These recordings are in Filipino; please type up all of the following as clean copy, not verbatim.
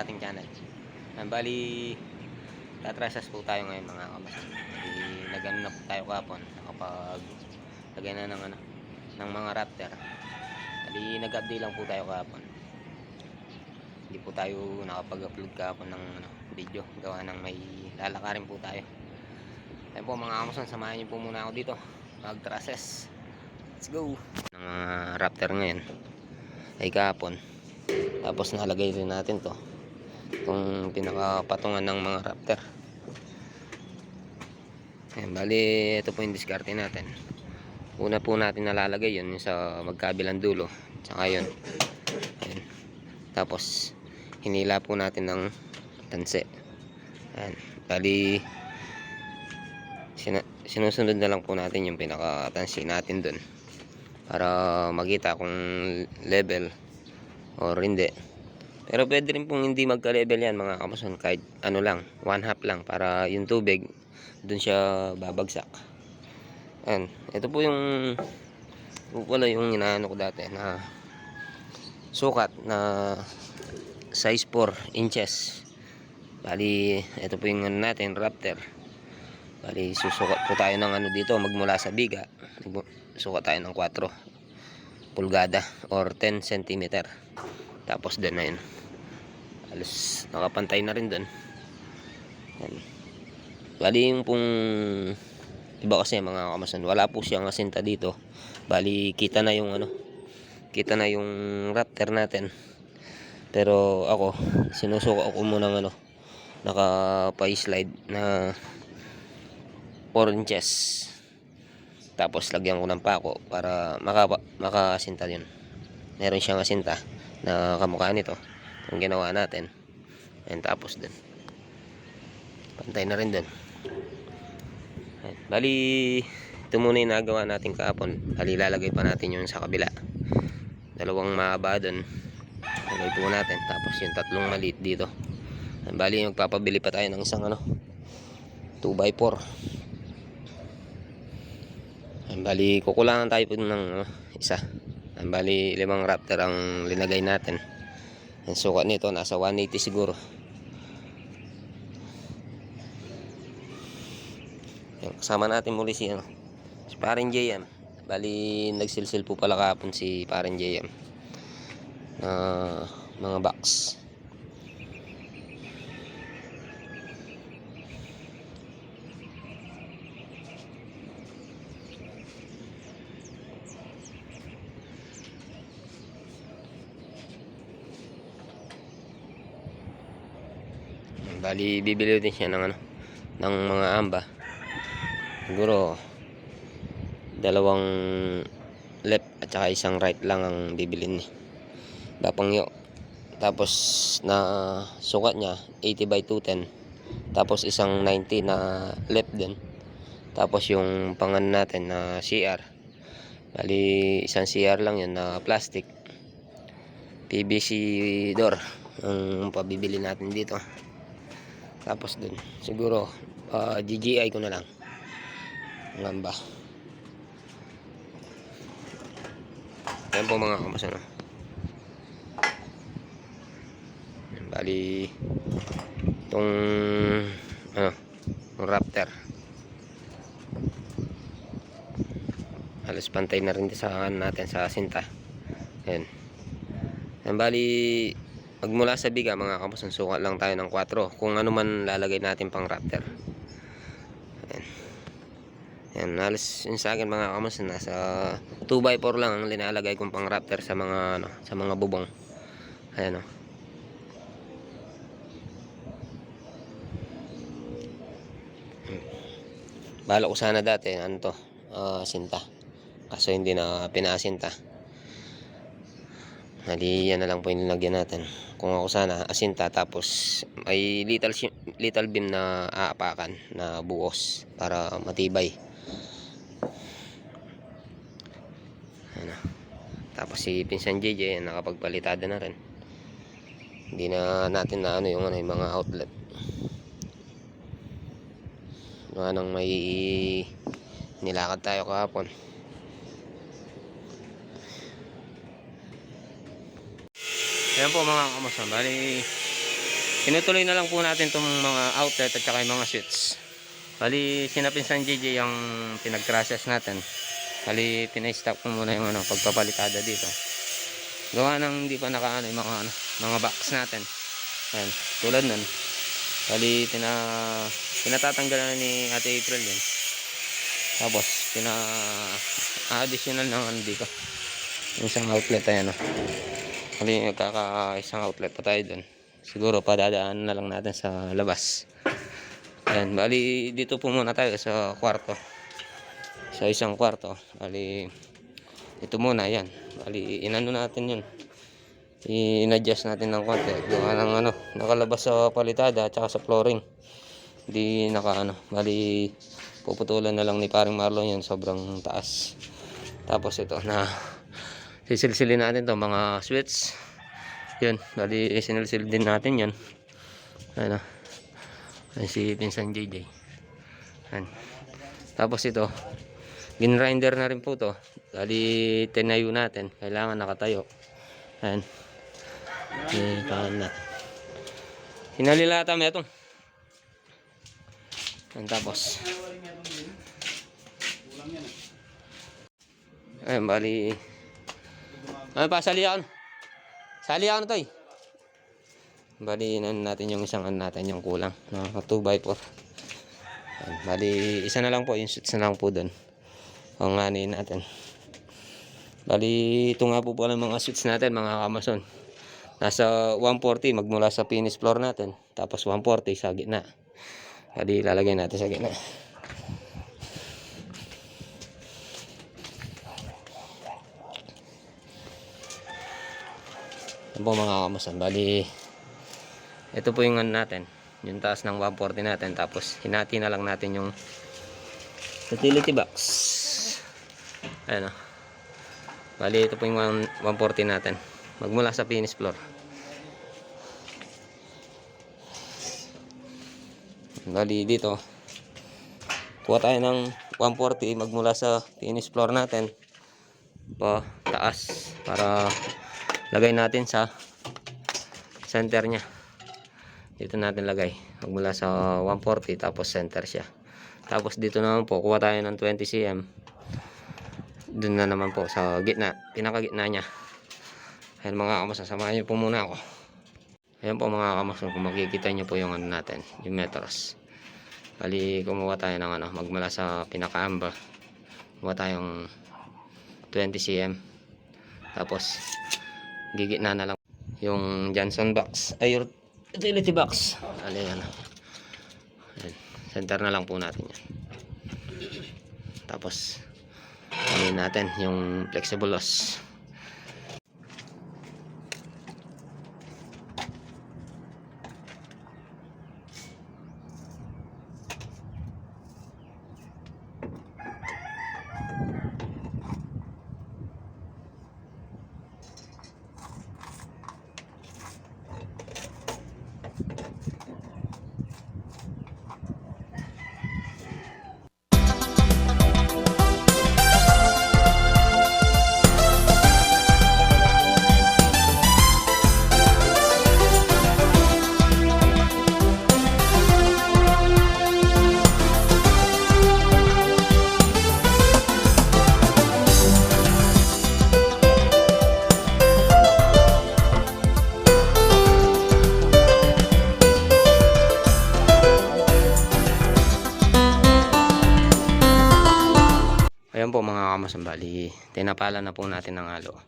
sa ating channel. Bali, tatrasas po tayo ngayon mga kamasan. Nagano na po tayo kahapon, nakapag-lagay na ng mga raptor. Bali, nag-update lang po tayo kahapon. Hindi po tayo nakapag-upload kahapon ng video. Gawa ng may lalakarin po tayo. Ayun po mga kamasan, samahan niyo po muna ako dito. Mag-trasses. Let's go! Ng raptor ngayon ay kahapon. Tapos nalagay rin natin to, itong pinakapatungan ng mga raptor. Ayan, bali ito po yung diskarte natin. Una po natin nalalagay yun sa magkabilang dulo, tsaka yun. Ayan. Tapos hinila po natin ng tanse. Ayan. Bali sinusunod na lang po natin yung pinakatansi natin dun para makita kung level or hindi. Pero pwede rin pong hindi magka-level yan mga kamason, kahit ano lang, 1/2 lang, para yung tubig dun siya babagsak. Ayan, ito po yung yung inaano ko dati na sukat na size 4 inches. Bali ito po yung ano natin, raptor. Bali susukat po tayo ng dito, magmula sa biga sukat tayo ng 4 pulgada or 10 cm. Tapos din na yun, halos nakapantay na rin dun. Yan. Bali yung pong iba kasi mga kamasan, wala po siyang asinta dito. Bali kita na yung kita na yung raptor natin. Pero ako sinusuka ko muna ng naka-slide na 4 inches. Tapos lagyan ko ng pako para makasinta yun. Meron siyang asinta na kamukha nito ang ginawa natin. And tapos din pantay na rin dun. Bali ito muna yung nagawa natin kahapon. Bali lalagay pa natin yung sa kabila, dalawang mahaba dun, lagay po natin. Tapos yung tatlong maliit dito. Bali magpapabili pa tayo ng isang 2x4. Bali kukulangan tayo po ng isa. Bali 5 raptor ang linagay natin. Ang sukat nito nasa 180 siguro. Yan, kasama natin muli si Paring JM. Bali nagsilsil po pala kahapon si Paring JM na mga box. Bali bibili din siya ng ng mga amba. Siguro 2 left at saka isang right lang ang bibilin ni Bapangyo. Tapos na sukat niya 80/210. Tapos isang 90 na left din. Tapos yung pangan natin na CR, bali isang CR lang yun na plastic, PVC door ang pabibili natin dito. Tapos dun siguro GGI ko na lang ngamba. Ayan po mga kamasan. Bali itong raptor halos pantay na rin sa natin sa sinta. Ayan. Bali magmula sa biga mga kamasan, sukat lang tayo ng 4 kung ano man lalagay natin pang raptor. Ayan. Ayan, halos yun sa akin mga kamasan, nasa 2x4 lang ang linalagay kong pang raptor sa mga bubong. Ayan Bala ko sana dati sinta, kaso hindi na pinasinta. Hali yan na lang po yung nilagyan natin. Kung ako sana asinta, tapos may little beam na aapakan na buos para matibay. Tapos si Pinsan JJ nakapagpalitada na rin. Hindi na natin na yung mga outlet. Nang may nilakad tayo kahapon. Ayan po mga kamasan, bali Tinutuloy na lang po natin itong mga outlet at saka yung mga switch. Bali, sinapinsan JJ yung pinag-process natin. Bali, pinay-stop ko muna yung pagpapalitada dito. Gawa ng hindi pa nakaano yung mga box natin. Ayan, tulad nun. Bali, pinatatanggalan ni Ate April yun. Tapos, additional ng dito. Yung isang outlet, ayan o. Bali, isang outlet pa tayo dun. Siguro, padadaan na lang natin sa labas. Ayan, bali, dito po muna tayo sa kwarto. Sa isang kwarto. Bali, ito muna, ayan. Bali, inano natin yun. I-adjust natin ng konti. Gawa ng nakalabas sa palitada at saka sa flooring. Hindi bali puputulan na lang ni paring Marlon yun, sobrang taas. Tapos ito na sisilsilin natin to mga switch. Yun, bali sinilsil din natin yun. Ano, si Pinsan JJ. Yan. Tapos ito, gin-grinder na rin po to. Bali tinayo natin, kailangan nakatayo. Yan. Hinalilata mo itong. Yan, tapos ayun, bali pa, salihan to eh. Bali natin yung isang natin yung kulang na 2x4. Yan, bali isa na lang po, yung switch na lang po dun ang nganin natin. Bali ito nga po pala mga switch natin mga kamason. Nasa 140 magmula sa finish floor natin. Tapos 140 sa gitna. Bali lalagay natin sa gitna. Yan po mga kamason. Bali ito po yung natin. Yung taas ng 140 natin. Tapos hinati na lang natin yung utility box. Ayan o. Bali ito po yung 140 natin. Magmula sa finish floor. Bali dito kuha tayo ng 140 magmula sa finish floor natin pa taas para lagay natin sa center nya. Dito natin lagay magmula sa 140 tapos center siya. Tapos dito naman po kuha tayo ng 20 cm. Doon na naman po sa gitna, pinakagitna nya. Ayan mga kamason, samahan nyo po muna ako. Ayan po mga kamason, kung makikita nyo po yung natin, yung meters. Bali kumuha tayo ng magmula sa pinaka-amba. Kumuha tayong 20 cm. Tapos gigitna na lang yung Johnson box, ay utility box. Ayan. Center na lang po natin yan. Tapos natin yung flexible loss. Ayan po mga kamason, bali tinapala na po natin ng halo.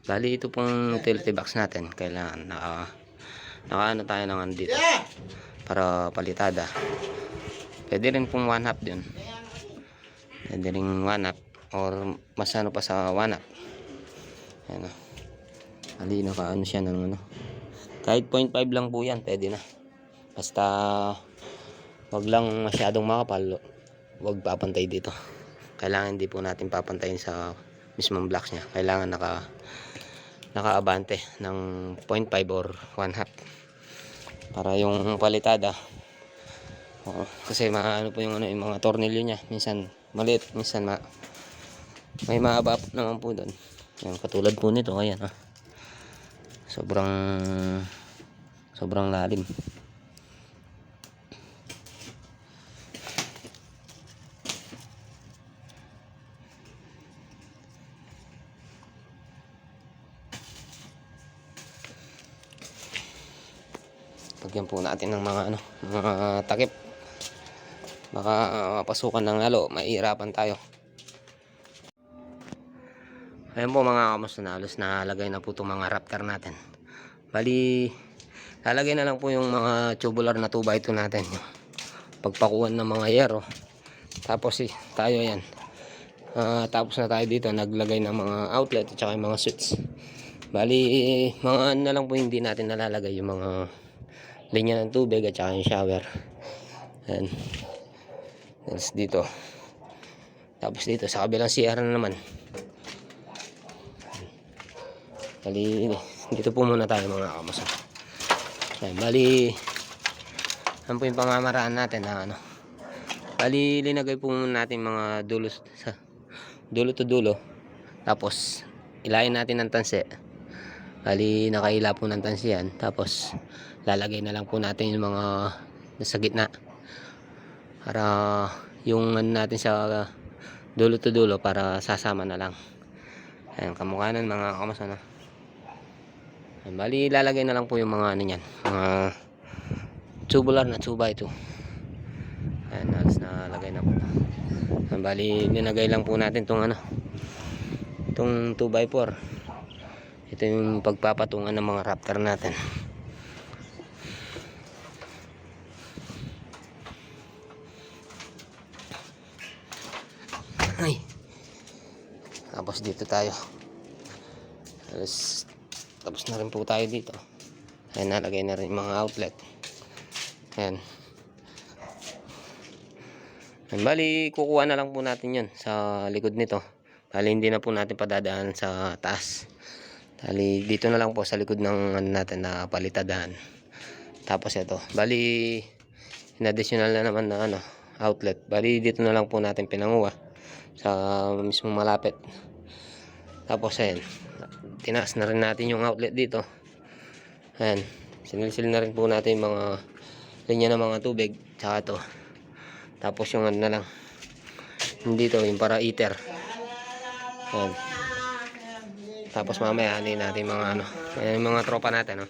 Bali ito pong utility box natin, kailangan nakaano tayo ng dito para palitada. Pwede rin pong 1/2 din. Pwede rin 1/2 or mas pa sa 1/2. Ayan o. Bali nakaano siya ng kahit 0.5 lang po yan, pwede na. Basta wag lang masyadong makapal, wag papantay dito. Kailangan hindi po natin papantayin sa mismong blocks niya. Kailangan nakaabante ng 0.5 or 1/2 para yung palitada. Kasi maano po yung yung mga tornilyo niya, minsan maliit, minsan may mahaba naman po doon. Yung katulad po nito, ayan sobrang lalim. Lagyan po natin ng mga mga takip. Baka mapasukan ng halo, mahihirapan tayo. Ayan po mga kamusta, na halos nalagay na po itong mga raptor natin. Bali, lalagay na lang po yung mga tubular na 2x2 natin. Yung pagpakuan ng mga yero. Tapos tayo yan. Tapos na tayo dito, naglagay ng mga outlet at saka yung mga switch. Bali, mga na lang po hindi natin nalalagay, yung mga linya ng tubig at saka yung shower. Ayan. Tapos dito. Tapos dito, sa kabilang CR na naman. Bali, dito po muna tayo mga kamusta. Bali, ano po yung pamamaraan natin na bali, linagay po muna natin mga dulo sa dulo to dulo. Tapos, ilayin natin ng tanse. Bali, nakaila po ng tanse yan. Tapos, lalagay na lang po natin yung mga nasa gitna. Para yung natin sa dulo to dulo para sasama na lang. Ayan, kamukhanan mga kamusta na. Bali, lalagay na lang po yung mga niyan, mga tubular na 2x2. Ayan, halos nalagay na po. Bali, linagay lang po natin itong itong 2x4. Ito yung pagpapatungan ng mga raptor natin. Ay. Tapos dito tayo. Tapos na rin po tayo dito. Ayan, nalagay na rin yung mga outlet. Ayan. Bali, kukuha na lang po natin yun sa likod nito. Bali, hindi na po natin padadaan sa taas. Bali, dito na lang po sa likod ng natin na palitadaan. Tapos ito. Bali, in-additional na naman na outlet. Bali, dito na lang po natin pinanguha sa mismong malapit. Tapos ayan, tinaas na rin natin yung outlet dito. Ayan, sinilsil na rin po natin yung mga linya ng mga tubig. Tsaka ito. Tapos yung na lang dito, yung para heater. Ayan. Tapos mamaya anin natin mga ayan yung mga tropa natin.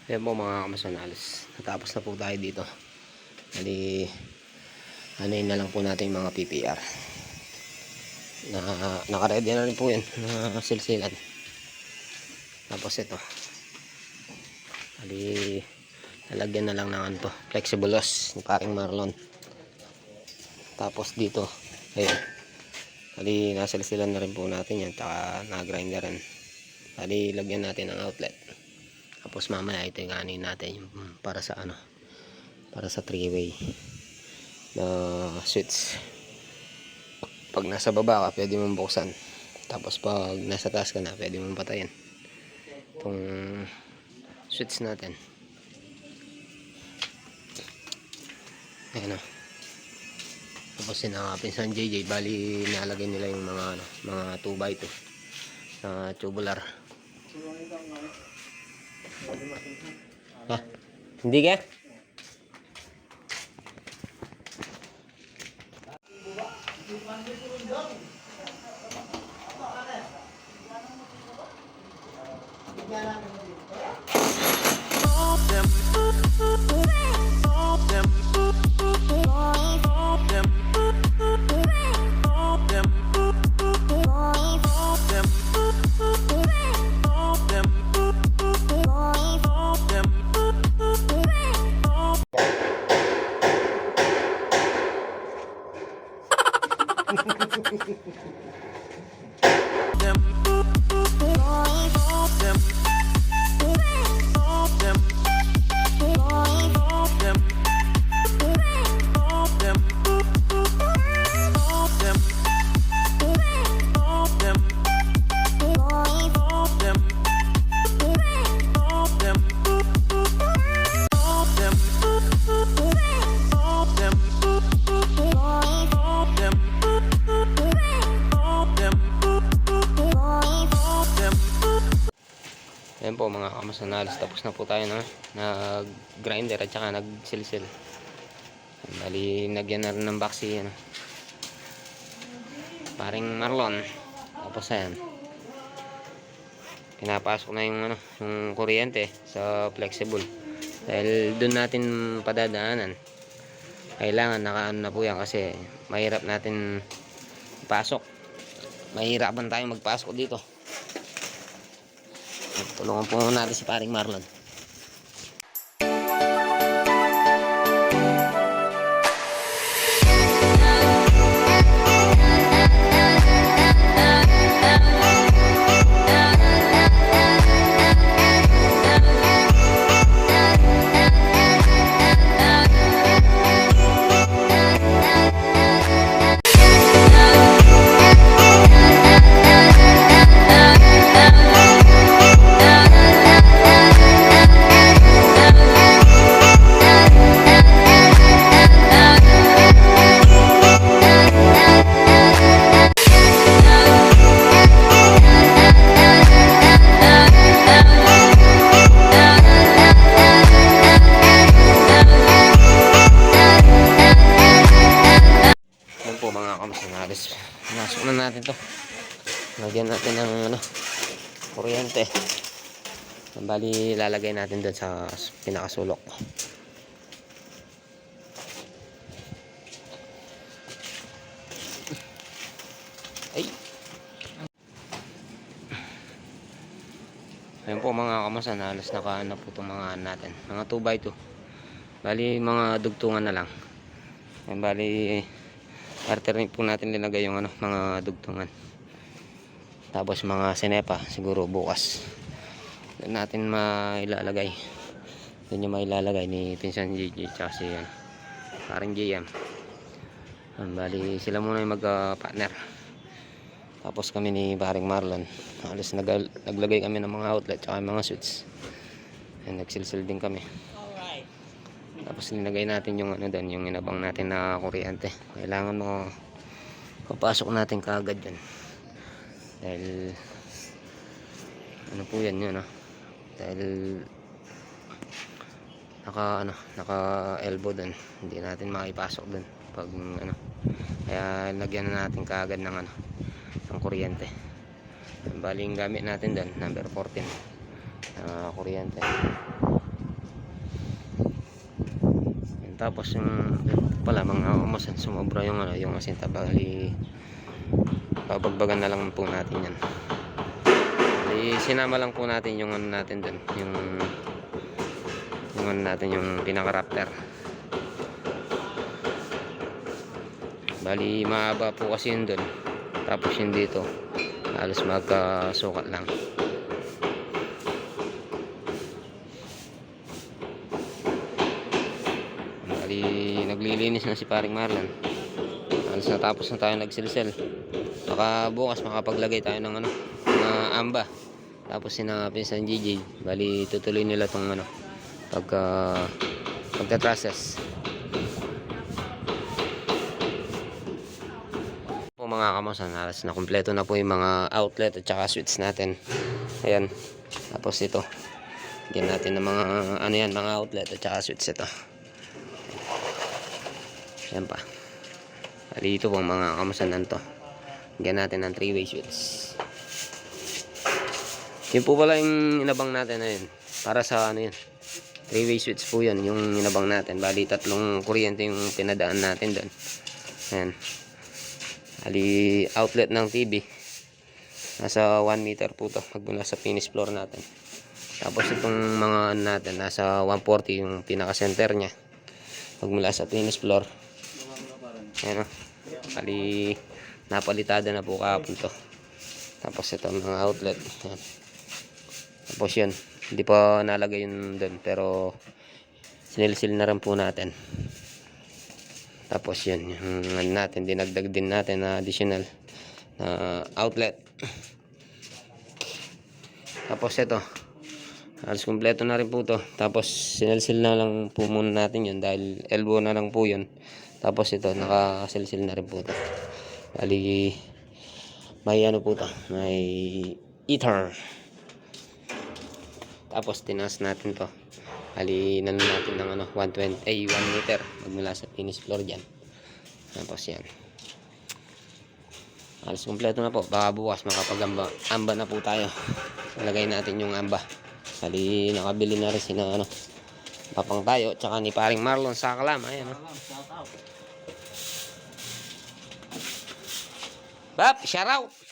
Ayan po mga kamasonalis, natapos na po tayo dito. Bali, anuin na lang po natin yung mga PPR na nakaready na rin po yun na silsilan. Tapos ito, bali, lalagyan na lang ng flexible loss ni paring Marlon. Tapos dito, ayun, bali, nasilsilan na rin po natin yan, taka na-grinder rin. Bali, lagyan natin ng outlet. Tapos mamaya ito yung anin natin yung para sa para sa 3-way na switch. Pag nasa baba ka, pwede mong buksan. Tapos pag nasa taas ka na, pwede mong patayin itong switch natin. Ayan o. Tapos sinakapin JJ, bali nalagay nila yung mga 2x2 na tubular. Ha? Hindi ka? Ayan po mga kamasanalis, tapos na po tayo na nag grinder at saka nagsilsil. Bali nagyan na rin ng boxy ano, paring Marlon. Tapos ayan, pinapasok na yung ano, yung kuryente sa flexible, dahil doon natin padadaanan. Kailangan nakaano na po yan kasi mahirap natin pasok, mahirapan tayong magpasok dito. Tulungan po natin si paring Marlon. Masok na natin to, lagyan natin ng ano, kuryente. Bali lalagay natin doon sa pinakasulok. Ay, ayun po mga kamasan, halos nakaano po itong mga natin, mga 2x2. Bali mga dugtungan na lang. Ayun, bali partner po natin linagay yung ano, mga dugtungan. Tapos mga sinepa siguro bukas doon natin mailalagay. Doon yung mailalagay ni Pinsan Gigi tsaka si paring JM. Bali sila muna yung mag-partner. Tapos kami ni paring Marlon, halos naglagay kami ng mga outlet tsaka mga switch. And nagsilsil din kami. Tapos nilagay natin yung ano doon, yung inabang natin na kuryente. Kailangan mo papasok natin kaagad yan. Dahil ano po yan yun, dahil naka elbow doon. Hindi natin makipasok doon pag ano. Kaya lagyan na natin kaagad ng ano, ng kuryente. Bali yung gamit natin doon, number 14 kuryente. Tapos yung pala mga umasan, sumobra yung ano, yung asinta. Bali babagbagan na lang po natin yan. Bali sinama lang po natin yung ano natin dun, yung ano natin, yung pinaka raptor. Bali mahaba po kasi yun dun, tapos yun dito halos magkasukat lang. Naglilinis na si paring Marlon. Halos natapos na tayo nagsilsel. Baka bukas makapaglagay tayo ng ano, mga amba. Tapos sinapin sa Gigi, bali tutuloy nila tong ano, pagka-process. Po mga kamosan, halos na kumpleto na po yung mga outlet at saka switch natin. Ayan. Tapos ito, bigyan natin ng mga ano yan, mga outlet at saka switch ito. Yan pa. Dito po mga kamasanan to. Bigyan natin ng 3-way switch. Yun po pala yung inabang natin na yun. Para sa ano yun, 3-way switch po yun, yung inabang natin. Bali tatlong kuryente yung pinadaan natin doon. Ayan. Bali outlet ng TV. Nasa 1 meter po to, magmula sa finish floor natin. Tapos itong mga natin, nasa 140 yung pinaka center nya, magmula sa finish floor. Ayan o, bali napalitada na po kahapon to. Tapos ito mga outlet. Ayan. Tapos yun, hindi pa nalagay yun doon, pero sinilsil na rin po natin. Tapos yun, yung natin, dinagdag din natin na additional na outlet. Tapos ito, halos kumpleto na rin po to. Tapos sinilsil na lang po muna natin yun, dahil elbow na lang po yun. Tapos ito, nakasilsil na rin po ito. Bali, may ano po ito, may heater. Tapos tinaas natin to. Hali natin ng 1 meter magmula sa finish floor dyan. Tapos yan. Alas kumpleto na po. Baka bukas makapag-amba na po tayo. Ilagay natin yung amba. Hali nakabili na rin sina Papang tayo. Tsaka ni paring Marlon sa Kalam. Ayan. Bap, shout out!